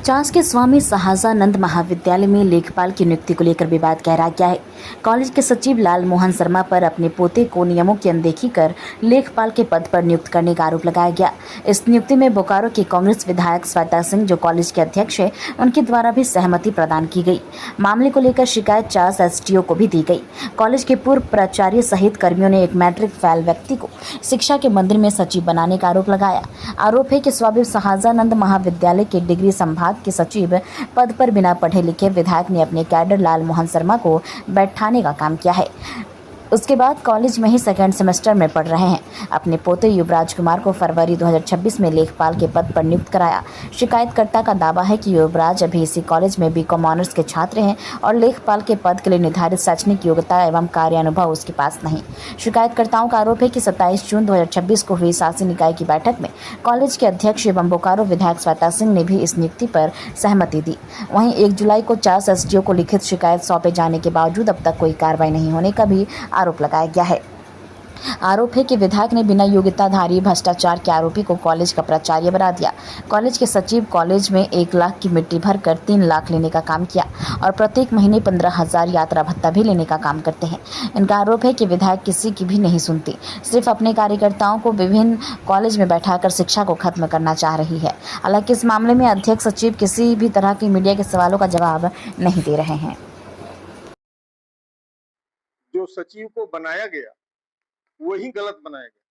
चास के स्वामी सहजानंद महाविद्यालय में लेखपाल की नियुक्ति को लेकर विवाद गहरा गया है। कॉलेज के सचिव लाल मोहन शर्मा पर अपने पोते को नियमों की अनदेखी कर लेखपाल के पद पर नियुक्त करने का आरोप लगाया गया। इस नियुक्ति में बोकारो के कांग्रेस विधायक श्वेता सिंह, जो कॉलेज के अध्यक्ष है, उनके द्वारा भी सहमति प्रदान की गई। मामले को लेकर शिकायत चास एसडीओ को भी दी गई। कॉलेज के पूर्व प्राचार्य सहित कर्मियों ने एक मैट्रिक फेल व्यक्ति को शिक्षा के मंदिर में सचिव बनाने का आरोप लगाया। आरोप है कि स्वामी सहजानंद महाविद्यालय के डिग्री संभाग के सचिव पद पर बिना पढ़े लिखे विधायक ने अपने कैडर लाल मोहन शर्मा को बैठाने का काम किया है। उसके बाद कॉलेज में ही सेकेंड सेमेस्टर में पढ़ रहे हैं। अपने पोते युवराज कुमार को फरवरी 2026 में लेखपाल के पद पर नियुक्त कराया। शिकायतकर्ता का दावा है कि युवराज अभी इसी कॉलेज में बीकॉम ऑनर्स के छात्र हैं और लेखपाल के पद के लिए निर्धारित शैक्षणिक योग्यता एवं कार्यानुभव उसके पास नहीं। शिकायतकर्ताओं का आरोप है कि 27 जून 2026 को हुई शासी निकाय की बैठक में कॉलेज के अध्यक्ष एवं बोकारो विधायक श्वेता सिंह ने भी इस नियुक्ति पर सहमति दी। वहीं 1 जुलाई को चास एसडीओ को लिखित शिकायत सौंपे जाने के बावजूद अब तक कोई कार्रवाई नहीं होने का भी आरोप लगाया गया है। आरोप है कि विधायक ने बिना योग्यताधारी भ्रष्टाचार के आरोपी को कॉलेज का प्राचार्य बना दिया। कॉलेज के सचिव कॉलेज में 1 लाख की मिट्टी भरकर 3 लाख लेने का काम किया और प्रत्येक महीने 15,000 यात्रा भत्ता भी लेने का काम करते हैं। इनका आरोप है कि विधायक किसी की भी नहीं सुनती, सिर्फ अपने कार्यकर्ताओं को विभिन्न कॉलेज में बैठाकर शिक्षा को खत्म करना चाह रही है। हालांकि इस मामले में अध्यक्ष सचिव किसी भी तरह की मीडिया के सवालों का जवाब नहीं दे रहे हैं। जो सचिव को बनाया गया वही गलत बनाया गया।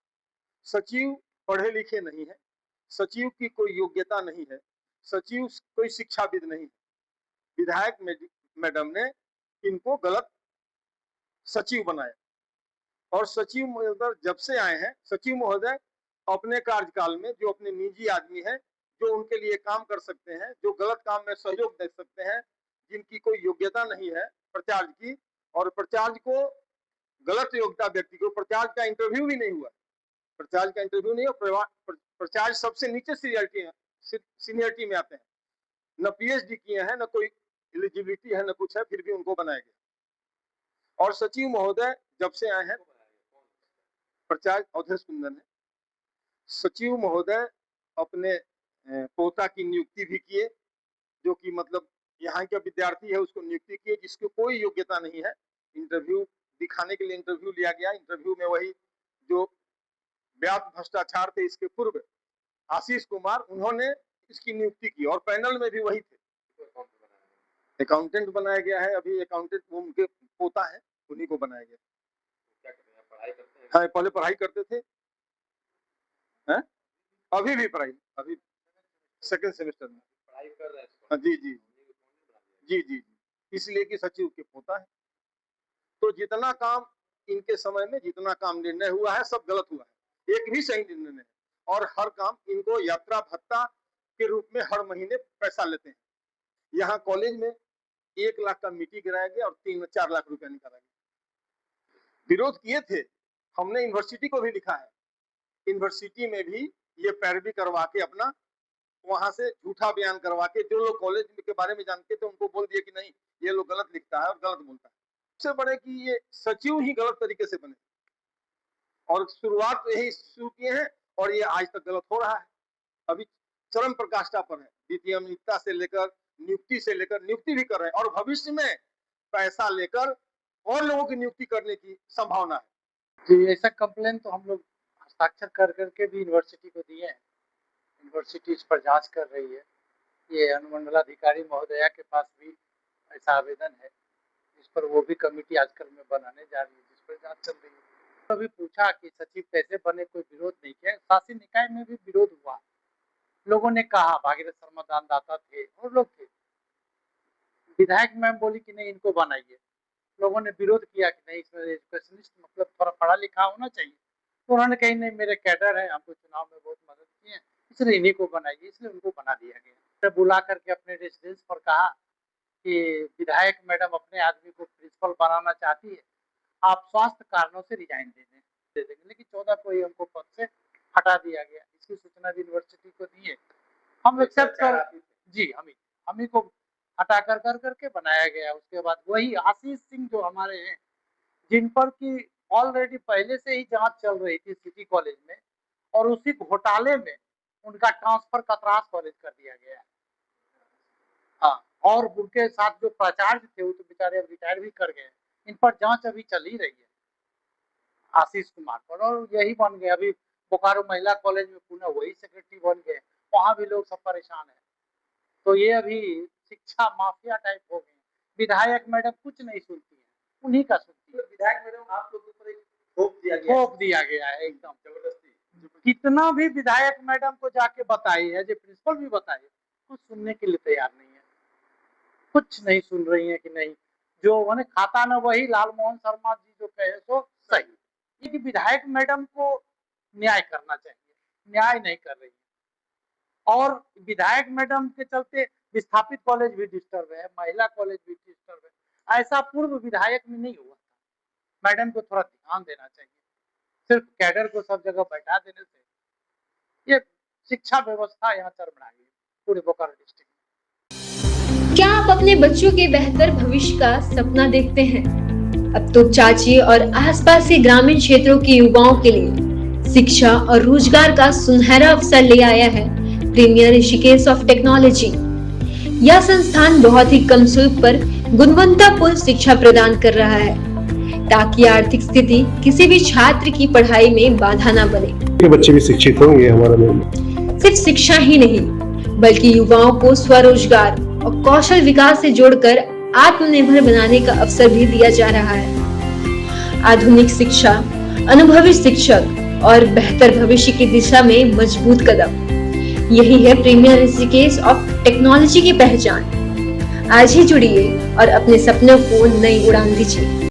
सचिव पढ़े लिखे नहीं है, सचिव की कोई योग्यता नहीं है, सचिव कोई शिक्षाविद नहीं है। विधायक मैडम ने इनको गलत सचिव बनाया और सचिव महोदय जब से आए हैं, सचिव महोदय अपने कार्यकाल में जो अपने निजी आदमी है, जो उनके लिए काम कर सकते हैं, जो गलत काम में सहयोग दे सकते हैं, जिनकी कोई योग्यता नहीं है प्राचार्य की, और प्राचार्य को गलत योग्यता व्यक्ति को प्राचार्य का इंटरव्यू भी नहीं हुआ। प्राचार्य का इंटरव्यू नहीं हो, प्राचार्य सबसे नीचे सीनियरिटी में आते हैं, न पीएचडी किए हैं, न कोई एलिजिबिलिटी है, न कुछ है, फिर भी उनको बनाया गया। और सचिव महोदय जब से आए हैं, प्राचार्य अवधेश सुंदर है, सचिव महोदय अपने पोता की नियुक्ति भी किए, जो कि मतलब यहाँ का विद्यार्थी है उसको नियुक्ति किए जिसकी कोई योग्यता नहीं है। इंटरव्यू दिखाने के लिए इंटरव्यू लिया गया। इंटरव्यू में वही जो व्यापक भ्रष्टाचार थे इसके पूर्व आशीष कुमार, उन्होंने इसकी नियुक्ति की और पैनल में भी वही थे। अकाउंटेंट बनाया गया है, अभी अकाउंटेंट वो उनके पोता है, उन्हीं को बनाया गया। हाँ, पहले पढ़ाई करते थे, हैं? अभी भी पढ़ाई, अभी सेकंड सेमेस्टर में पढ़ाई कर रहे हैं। जी जी जी जी, इसलिए कि सचिव के पोता है। तो जितना काम इनके समय में जितना काम निर्णय हुआ है सब गलत हुआ है, एक भी सही निर्णय नहीं। और हर काम इनको यात्रा भत्ता के रूप में हर महीने पैसा लेते हैं। यहाँ कॉलेज में 1 लाख का मिट्टी गिराया गया और 3-4 लाख रुपया निकाला गया। विरोध किए थे, हमने यूनिवर्सिटी को भी लिखा है, यूनिवर्सिटी में भी ये पैरवी करवा के अपना वहां से झूठा बयान करवा के जो लोग कॉलेज के बारे में जानते थे उनको बोल दिए कि नहीं ये लोग गलत लिखता है और गलत बोलता है। सबसे बड़े कि ये सचिव ही गलत तरीके से बने और शुरुआत तो यही शुरू किए हैं और ये आज तक गलत हो रहा है। अभी चरम प्रकाष्ठा पर है, द्वितीयता से लेकर नियुक्ति भी कर रहे हैं और भविष्य में पैसा लेकर और लोगों की नियुक्ति करने की संभावना है। जी, ऐसा कंप्लेन तो हम लोग हस्ताक्षर कर करके भी यूनिवर्सिटी को दिए हैं। यूनिवर्सिटी इस पर जांच कर रही है। ये अनुमंडलाधिकारी महोदया के पास भी ऐसा आवेदन है, जिस पर वो भी कमेटी आजकल में बनाने जा रही है, जिस पर जांच चल रही है। तो अभी पूछा कि सचिव कैसे बने, कोई विरोध नहीं किया। शासी निकाय में भी विरोध हुआ, लोगों ने कहा, भागीरथ शर्मा दानदाता थे और लोग थे। विधायक मैम बोली कि नहीं इनको बनाइए, लोगों ने विरोध किया कि नहीं इसमें एजुकेशनिस्ट मतलब थोड़ा पढ़ा लिखा होना चाहिए। तो उन्होंने कही नहीं मेरे कैडर है, हमको चुनाव में बहुत मदद की है, इसलिए इन्हीं को बनाइए, इसलिए उनको बना दिया गया। तो बुला करके अपने रेसिडेंस पर कहा कि विधायक मैडम अपने आदमी को प्रिंसिपल बनाना चाहती है, आप स्वास्थ्य कारणों से रिजाइन दे देंगे। लेकिन 14 को ही हमको पद से हटा दिया गया। इसकी सूचना भी यूनिवर्सिटी को दी है, हम एक्सेप्ट कर जी हम ही को हटा कर करके बनाया गया। उसके बाद वही आशीष सिंह जो हमारे हैं, जिन पर की ऑलरेडी पहले से ही जांच चल रही थी सिटी कॉलेज में, और उसी घोटाले में उनका ट्रांसफर कतरास कॉलेज कर दिया गया है। और उनके साथ जो प्राचार्य थे वो तो बेचारे अब रिटायर भी कर गए। इन पर जांच अभी चल ही रही है आशीष कुमार पर, और यही बन गए अभी बोकारो महिला कॉलेज में पुनः वही सेक्रेटरी बन गए, वहां भी लोग सब परेशान है। तो ये अभी शिक्षा माफिया टाइप हो गए। विधायक मैडम कुछ नहीं सुनती है, उन्हीं का सुनती है। विधायक मैडम आप लोगों पर एक थोप दिया गया है एकदम जबरदस्ती। कितना भी विधायक मैडम को जाके बताई है, जो प्रिंसिपल भी बताई, कुछ सुनने के लिए तैयार नहीं है, कुछ नहीं सुन रही है कि नहीं जो उन्हें खाता ना वही लालमोहन शर्मा जी जो कहे सो सही। ये कि विधायक मैडम को न्याय करना चाहिए, न्याय नहीं कर रही है। और विधायक मैडम के चलते विस्थापित कॉलेज भी डिस्टर्ब है, महिला कॉलेज भी डिस्टर्ब है। ऐसा पूर्व विधायक में नहीं हुआ था। मैडम को थोड़ा ध्यान देना चाहिए। सिर्फ कैडर को सब जगह बैठा देने से ये शिक्षा व्यवस्था यहाँ चरमरा गई पूरे बोकारो डिस्ट्रिक्ट में। क्या आप अपने बच्चों के बेहतर भविष्य का सपना देखते हैं? अब तो चाची और आसपास के ग्रामीण क्षेत्रों के युवाओं के लिए शिक्षा और रोजगार का सुनहरा अवसर ले आया है प्रीमियर ऋषिकेश ऑफ टेक्नोलॉजी। यह संस्थान बहुत ही कम शुल्क पर गुणवत्तापूर्ण शिक्षा प्रदान कर रहा है ताकि आर्थिक स्थिति किसी भी छात्र की पढ़ाई में बाधा न बने। बच्चे भी शिक्षित होंगे हमारा में। सिर्फ शिक्षा ही नहीं बल्कि युवाओं को स्वरोजगार और कौशल विकास से जोड़कर आत्मनिर्भर बनाने का अवसर भी दिया जा रहा है। आधुनिक शिक्षा, अनुभवी शिक्षक और बेहतर भविष्य की दिशा में मजबूत कदम, यही है प्रीमियर ऋषिकेश ऑफ टेक्नोलॉजी की पहचान। आज ही जुड़िए और अपने सपनों को नई उड़ान दीजिए।